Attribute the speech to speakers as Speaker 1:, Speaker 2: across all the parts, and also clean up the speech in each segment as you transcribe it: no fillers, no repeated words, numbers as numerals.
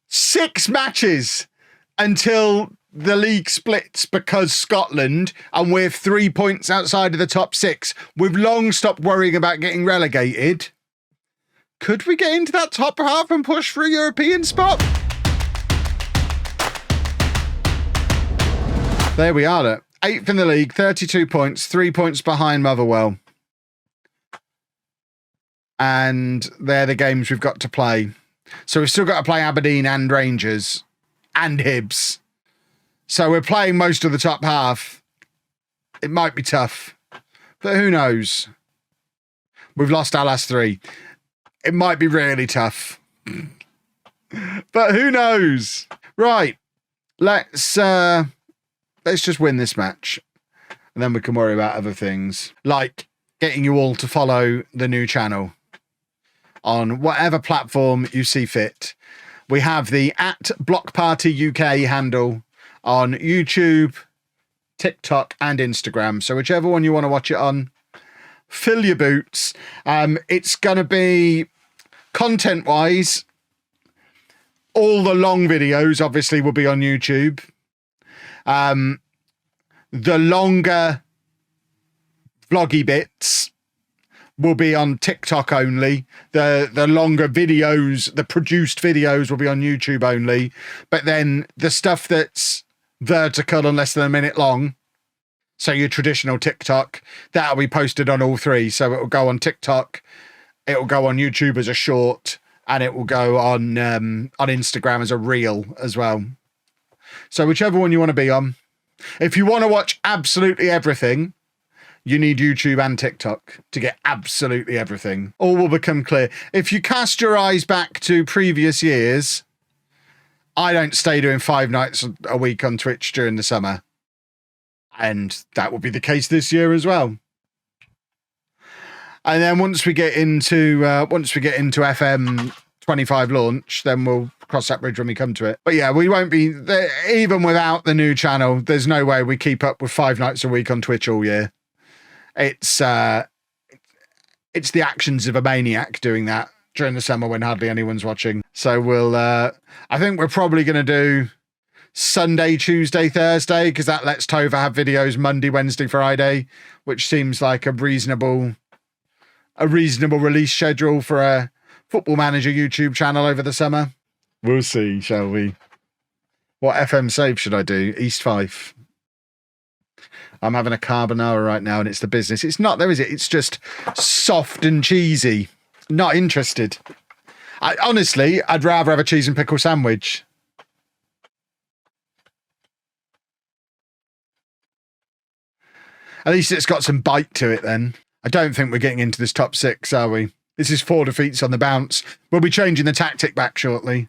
Speaker 1: six matches until the league splits because Scotland, and we're 3 points outside of the top 6. We've long stopped worrying about getting relegated. Could we get into that top half and push for a European spot? There we are, look. 8th in the league, 32 points, 3 points behind Motherwell. And they're the games we've got to play. So we've still got to play Aberdeen and Rangers and Hibs. So we're playing most of the top half. It might be tough, but who knows? We've lost our last 3. It might be really tough, but who knows? Right, let's just win this match, and then we can worry about other things, like getting you all to follow the new channel on whatever platform you see fit. We have the @BlockPartyUK handle on YouTube, TikTok, and Instagram. So whichever one you want to watch it on, fill your boots. It's going to be, content-wise, all the long videos, obviously, will be on YouTube. The longer vloggy bits will be on TikTok only. The longer videos, the produced videos, will be on YouTube only. But then the stuff that's vertical and less than a minute long, so your traditional TikTok, that'll be posted on all 3. So it will go on TikTok, it will go on YouTube as a short, and it will go on Instagram as a reel as well. So whichever one you want to be on. If you want to watch absolutely everything, you need YouTube and TikTok to get absolutely everything. All will become clear. If you cast your eyes back to previous years, I don't stay doing 5 nights a week on Twitch during the summer. And that will be the case this year as well. And then once we get into FM24 launch, then we'll cross that bridge when we come to it. But yeah, we won't be there, even without the new channel. There's no way we keep up with 5 nights a week on Twitch all year. It's the actions of a maniac doing that during the summer when hardly anyone's watching. So we'll, I think we're probably going to do Sunday, Tuesday, Thursday, because that lets Tova have videos Monday, Wednesday, Friday, which seems like a reasonable release schedule for a Football Manager YouTube channel over the summer. We'll see, shall we? What FM save should I do? East Fife. I'm having a carbonara right now and it's the business. It's not, though, is it? It's just soft and cheesy. Not interested. Honestly, I'd rather have a cheese and pickle sandwich. At least it's got some bite to it then. I don't think we're getting into this top 6, are we? This is 4 defeats on the bounce. We'll be changing the tactic back shortly.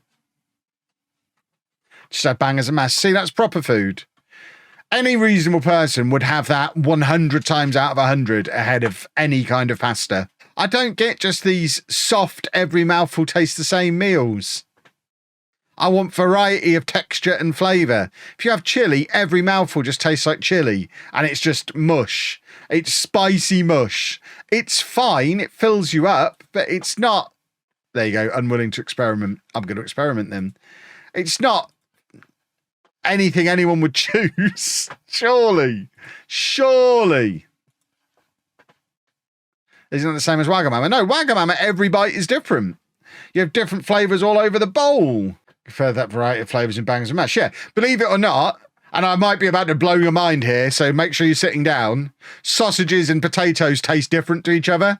Speaker 1: Just have bangers and mash. See, that's proper food. Any reasonable person would have that 100 times out of 100 ahead of any kind of pasta. I don't get just these soft, every mouthful tastes the same meals. I want variety of texture and flavour. If you have chilli, every mouthful just tastes like chilli, and it's just mush. It's spicy mush. It's fine, it fills you up, but it's not... There you go, unwilling to experiment. I'm going to experiment then. It's not anything anyone would choose. Surely. Surely. Isn't it the same as Wagamama? No, Wagamama, every bite is different. You have different flavours all over the bowl. Prefer that variety of flavours in bangers and mash. Yeah, believe it or not, and I might be about to blow your mind here, so make sure you're sitting down. Sausages and potatoes taste different to each other.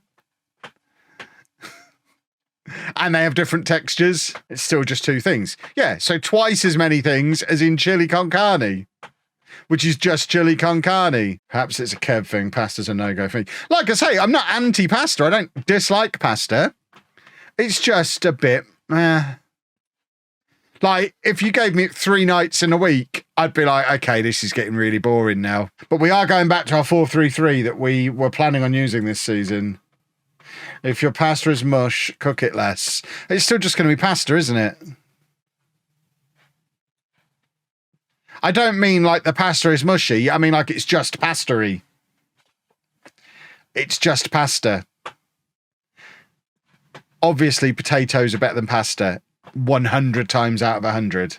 Speaker 1: And they have different textures. It's still just 2 things. Yeah, so twice as many things as in chili con carne, which is just chili con carne. Perhaps it's a Kev thing. Pasta's a no-go for me. Like I say, I'm not anti-pasta. I don't dislike pasta. It's just a bit... Like, if you gave me 3 nights in a week, I'd be like, okay, this is getting really boring now. But we are going back to our 4-3-3 that we were planning on using this season. If your pasta is mush, cook it less. It's still just going to be pasta, isn't it? I don't mean like the pasta is mushy. I mean like it's just pasta-y. It's just pasta. Obviously, potatoes are better than pasta. 100 times out of 100.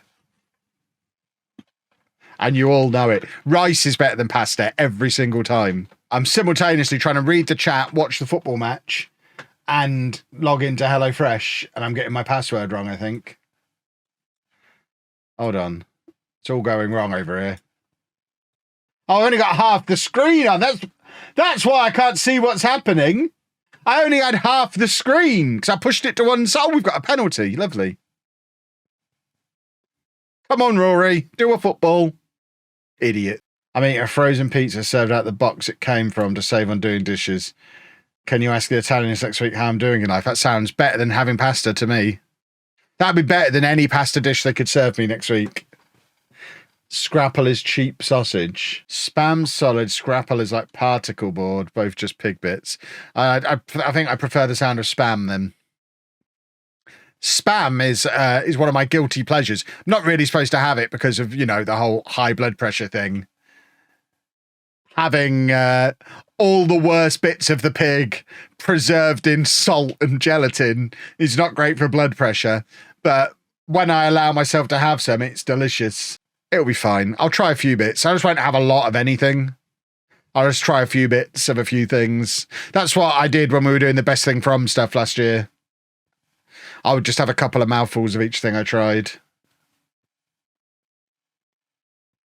Speaker 1: And you all know it. Rice is better than pasta every single time. I'm simultaneously trying to read the chat, watch the football match, and log into HelloFresh, and I'm getting my password wrong, I think. Hold on. It's all going wrong over here. Oh, I only got half the screen on. That's why I can't see what's happening. I only had half the screen because I pushed it to one side. Oh, we've got a penalty. Lovely. Come on, Rory. Do a football. Idiot. I'm eating a frozen pizza served out the box it came from to save on doing dishes. Can you ask the Italians next week how I'm doing in life? That sounds better than having pasta to me. That'd be better than any pasta dish they could serve me next week. Scrapple is cheap sausage. Spam solid. Scrapple is like particle board. Both just pig bits. I think I prefer the sound of spam then. Spam is one of my guilty pleasures. I'm not really supposed to have it because of, you know, the whole high blood pressure thing. Having all the worst bits of the pig preserved in salt and gelatin is not great for blood pressure. But when I allow myself to have some, it's delicious. It'll be fine. I'll try a few bits. I just won't have a lot of anything. I'll just try a few bits of a few things. That's what I did when we were doing the best thing from stuff last year. I would just have a couple of mouthfuls of each thing I tried.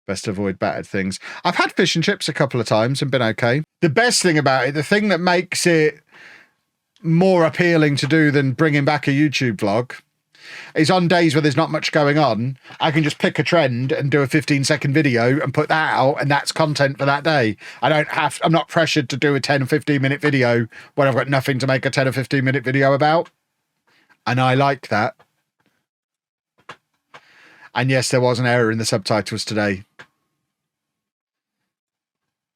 Speaker 1: Best to avoid battered things. I've had fish and chips a couple of times and been okay. The best thing about it, the thing that makes it more appealing to do than bringing back a YouTube vlog, is on days where there's not much going on, I can just pick a trend and do a 15-second video and put that out, and that's content for that day. I'm not pressured to do a 10 or 15-minute video when I've got nothing to make a 10 or 15-minute video about. And I like that. And yes, there was an error in the subtitles today.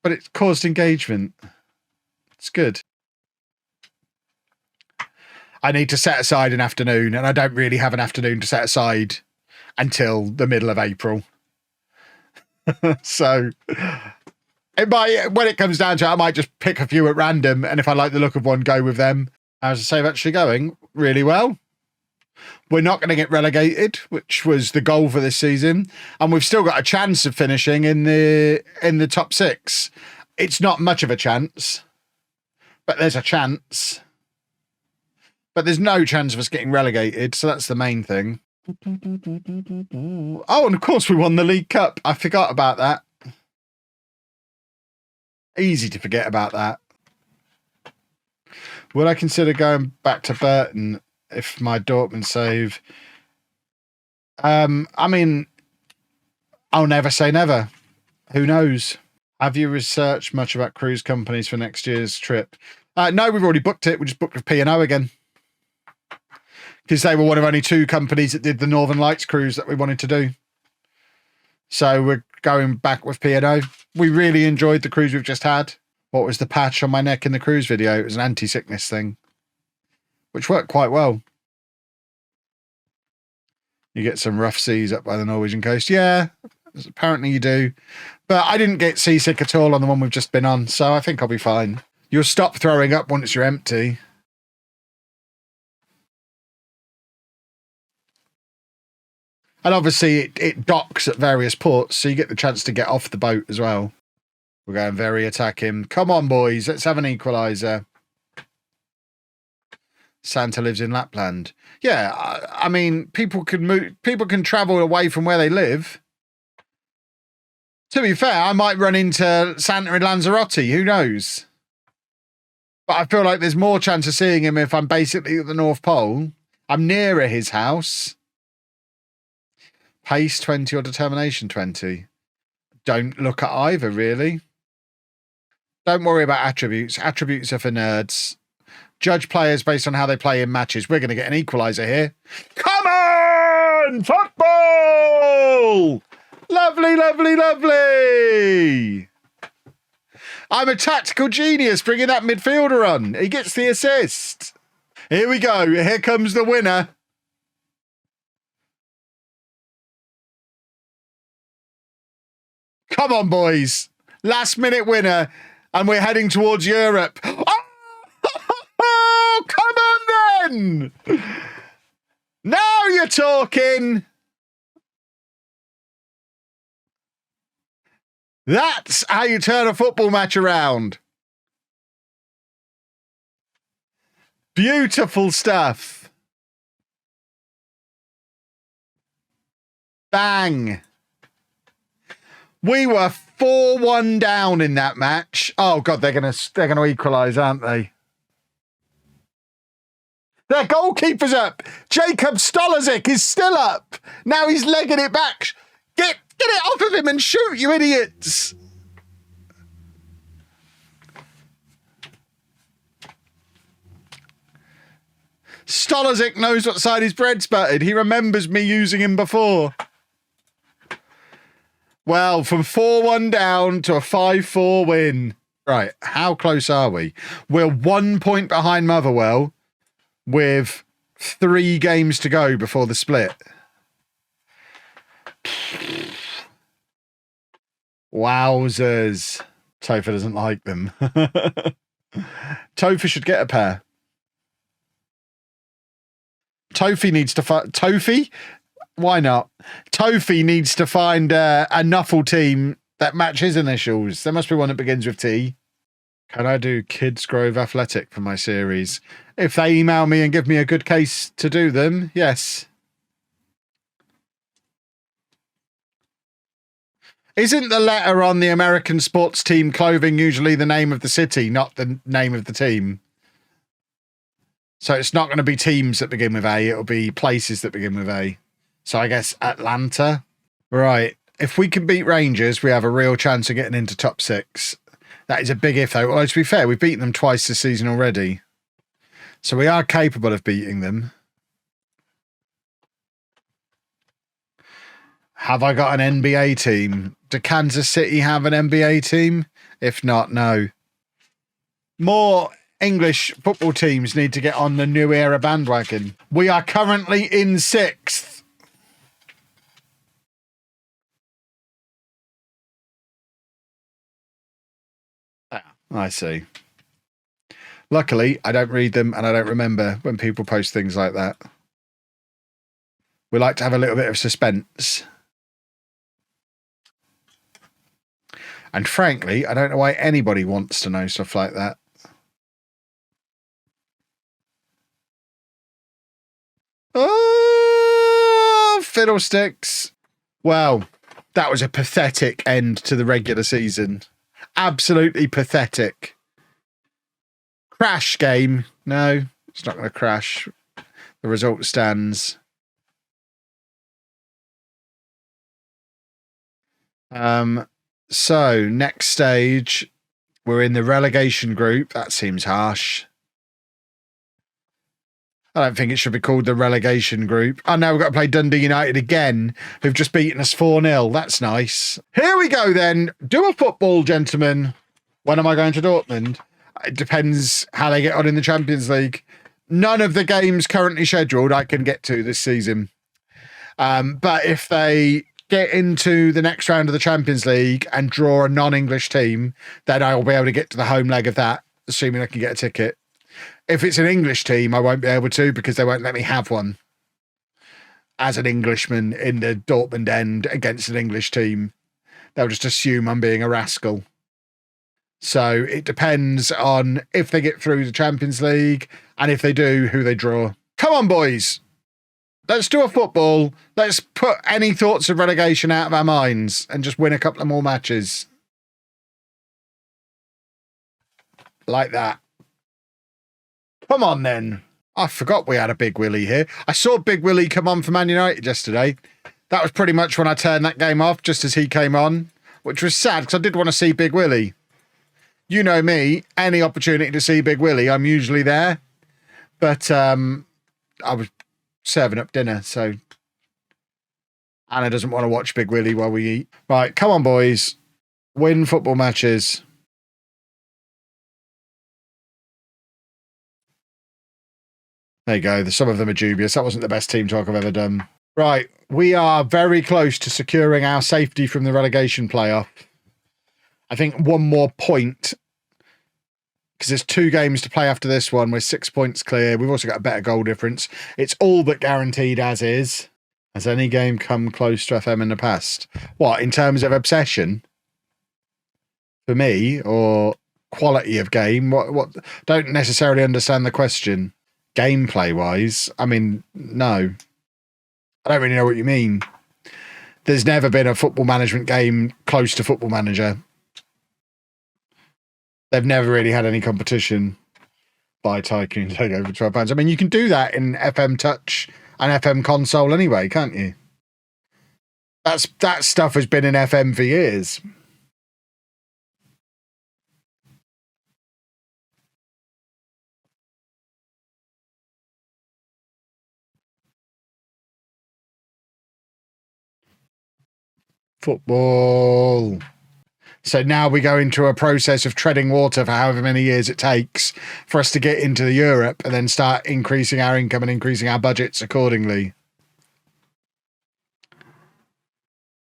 Speaker 1: But it caused engagement. It's good. I need to set aside an afternoon, and I don't really have an afternoon to set aside until the middle of April. So when it comes down to it, I might just pick a few at random, and if I like the look of one, go with them. How's the save actually going? Really well. We're not going to get relegated, which was the goal for this season, and we've still got a chance of finishing in the top 6. It's not much of a chance, but there's a chance. But there's no chance of us getting relegated, so that's the main thing. Oh, and of course we won the League Cup. I forgot about that. Easy to forget about that. Would I consider going back to Burton if my Dortmund save? I mean, I'll never say never. Who knows? Have you researched much about cruise companies for next year's trip? No, we've already booked it. We just booked with P&O again. Because they were one of only 2 companies that did the Northern Lights cruise that we wanted to do. So we're going back with P&O. We really enjoyed the cruise we've just had. What was the patch on my neck in the cruise video? It was an anti-sickness thing, which worked quite well. You get some rough seas up by the Norwegian coast. Yeah, apparently you do. But I didn't get seasick at all on the one we've just been on, so I think I'll be fine. You'll stop throwing up once you're empty. And obviously it docks at various ports, so you get the chance to get off the boat as well. We're going very attacking. Come on, boys. Let's have an equaliser. Santa lives in Lapland. Yeah, I mean, people can move. People can travel away from where they live. To be fair, I might run into Santa in Lanzarote. Who knows? But I feel like there's more chance of seeing him if I'm basically at the North Pole. I'm nearer his house. Pace 20 or determination 20? Don't look at either, really. Don't worry about attributes. Attributes are for nerds. Judge players based on how they play in matches. We're going to get an equaliser here. Come on! Football! Lovely, lovely, lovely! I'm a tactical genius bringing that midfielder on. He gets the assist. Here we go. Here comes the winner. Come on, boys. Last minute winner. And we're heading towards Europe. Oh, come on then. Now you're talking. That's how you turn a football match around. Beautiful stuff. Bang. We were 4-1 down in that match. Oh God, they're gonna equalise, aren't they? Their goalkeeper's up. Jacob Stolazic is still up. Now he's legging it back. Get it off of him and shoot, you idiots. Stolazic knows what side his bread's buttered. He remembers me using him before. Well, from 4-1 down to a 5-4 win. Right, how close are we? We're 1 point behind Motherwell with 3 games to go before the split. Wowzers. Topher doesn't like them. Topher should get a pair. Tofi? Why not? Tofi needs to find a Nuffle team that match his initials. There must be one that begins with T. Can I do Kids Grove Athletic for my series? If they email me and give me a good case to do them, yes. Isn't the letter on the American sports team clothing usually the name of the city, not the name of the team? So it's not going to be teams that begin with A, it'll be places that begin with A. So I guess Atlanta. Right. If we can beat Rangers, we have a real chance of getting into top 6. That is a big if, though. Although, to be fair, we've beaten them twice this season already. So we are capable of beating them. Have I got an NBA team? Do Kansas City have an NBA team? If not, no. More English football teams need to get on the new era bandwagon. We are currently in 6th. I see. Luckily, I don't read them and I don't remember when people post things like that. We like to have a little bit of suspense. And frankly, I don't know why anybody wants to know stuff like that. Oh, fiddlesticks. Well, that was a pathetic end to the regular season. Absolutely pathetic. Crash game. No, it's not going to crash. The result stands. So, next stage, we're in the relegation group. That seems harsh. I don't think it should be called the relegation group. Oh, now we've got to play Dundee United again, who've just beaten us 4-0. That's nice. Here we go then. Do a football, gentlemen. When am I going to Dortmund? It depends how they get on in the Champions League. None of the games currently scheduled I can get to this season. But if they get into the next round of the Champions League and draw a non-English team, then I will be able to get to the home leg of that, assuming I can get a ticket. If it's an English team, I won't be able to because they won't let me have one as an Englishman in the Dortmund end against an English team. They'll just assume I'm being a rascal. So it depends on if they get through the Champions League and if they do, who they draw. Come on, boys. Let's do a football. Let's put any thoughts of relegation out of our minds and just win a couple of more matches. Like that. Come on, then. I forgot we had a Big Willie here. I saw Big Willie come on for Man United yesterday. That was pretty much when I turned that game off, just as he came on, which was sad because I did want to see Big Willie. You know me, any opportunity to see Big Willie, I'm usually there. But I was serving up dinner, so Anna doesn't want to watch Big Willie while we eat. Right, come on, boys. Win football matches. There you go. Some of them are dubious. That wasn't the best team talk I've ever done. Right, we are very close to securing our safety from the relegation playoff. I think one more point because there's 2 games to play after this one. We're 6 points clear. We've also got a better goal difference. It's all but guaranteed as is. Has any game come close to FM in the past? What, in terms of obsession? For me, or quality of game? What? Don't necessarily understand the question. Gameplay-wise, I mean, no. I don't really know what you mean. There's never been a football management game close to Football Manager. They've never really had any competition. Buy Tycoon, take over £12. I mean, you can do that in FM Touch and FM Console anyway, can't you? That stuff has been in FM for years. Football. So now we go into a process of treading water for however many years it takes for us to get into Europe and then start increasing our income and increasing our budgets accordingly.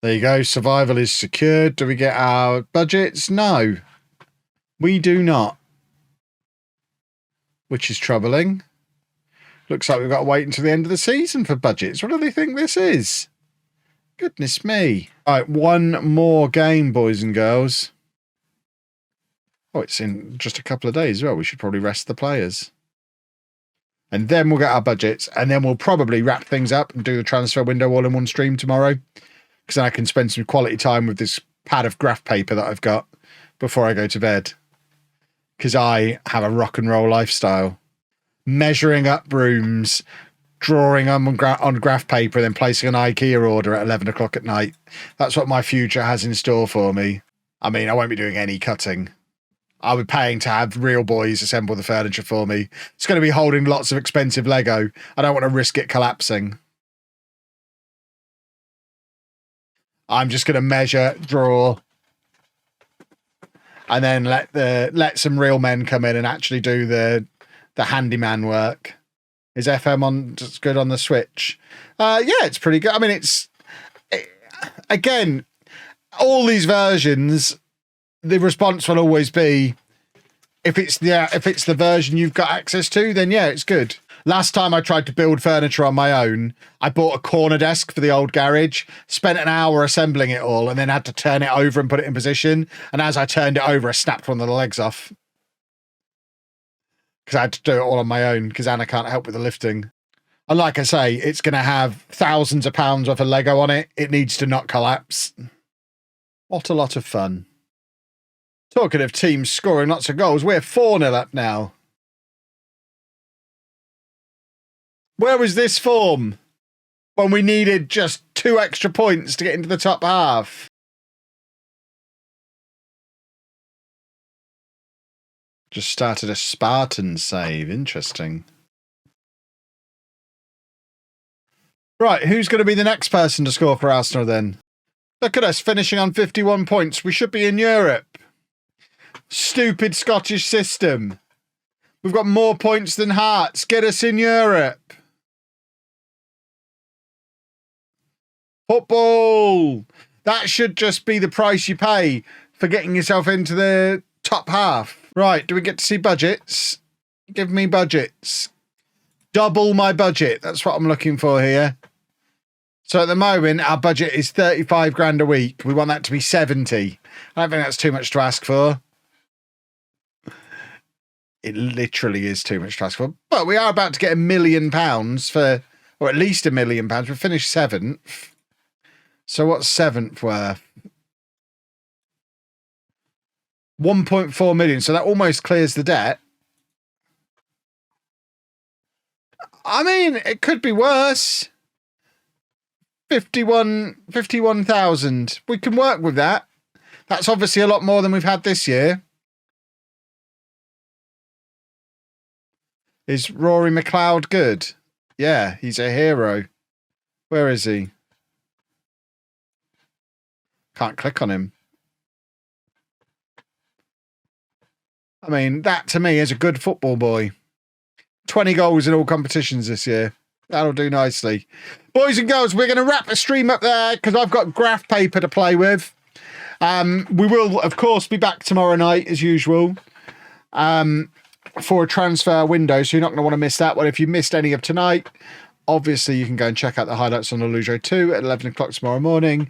Speaker 1: There you go. Survival is secured. Do we get our budgets? No, we do not. Which is troubling. Looks like we've got to wait until the end of the season for budgets. What do they think this is? Goodness me. All right, one more game, boys and girls. Oh, it's in just a couple of days as well. We should probably rest the players. And then we'll get our budgets, and then we'll probably wrap things up and do the transfer window all in one stream tomorrow, because then I can spend some quality time with this pad of graph paper that I've got before I go to bed, because I have a rock and roll lifestyle. Measuring up rooms, drawing them on graph paper, and then placing an IKEA order at 11 o'clock at night. That's what my future has in store for me. I mean, I won't be doing any cutting. I'll be paying to have real boys assemble the furniture for me. It's going to be holding lots of expensive Lego. I don't want to risk it collapsing. I'm just going to measure, draw, and then let some real men come in and actually do the handyman work. Is FM on just good on the Switch? Yeah, it's pretty good. I mean, again, all these versions, the response will always be, if it's the version you've got access to, then yeah, it's good. Last time I tried to build furniture on my own, I bought a corner desk for the old garage, spent an hour assembling it all, and then had to turn it over and put it in position. And as I turned it over, I snapped one of the legs off, because I had to do it all on my own, because Anna can't help with the lifting. And like I say, it's going to have thousands of pounds worth of Lego on it. It needs to not collapse. What a lot of fun. Talking of teams scoring lots of goals, we're 4-0 up now. Where was this form when we needed just 2 extra points to get into the top half? Just started a Spartan save. Interesting. Right, who's going to be the next person to score for Arsenal then? Look at us finishing on 51 points. We should be in Europe. Stupid Scottish system. We've got more points than Hearts. Get us in Europe. Football. That should just be the price you pay for getting yourself into the top half. Right, do we get to see budgets? Give me budgets. Double my budget. That's what I'm looking for here. So at the moment, our budget is 35 grand a week. We want that to be 70. I don't think that's too much to ask for. It literally is too much to ask for. But we are about to get £1 million for, or at least £1 million. We finished 7th. So what's 7th worth? 1.4 million. So that almost clears the debt. I mean, it could be worse. 51,000. We can work with that. That's obviously a lot more than we've had this year. Is Rory McLeod good? Yeah, he's a hero. Where is he? Can't click on him. I mean, that to me is a good football boy. 20 goals in all competitions this year. That'll do nicely. Boys and girls, we're going to wrap the stream up there because I've got graph paper to play with. We will, of course, be back tomorrow night as usual. for a transfer window, so you're not going to want to miss that one. If you missed any of tonight, obviously you can go and check out the highlights on LOLLUJO 2 at 11 o'clock tomorrow morning.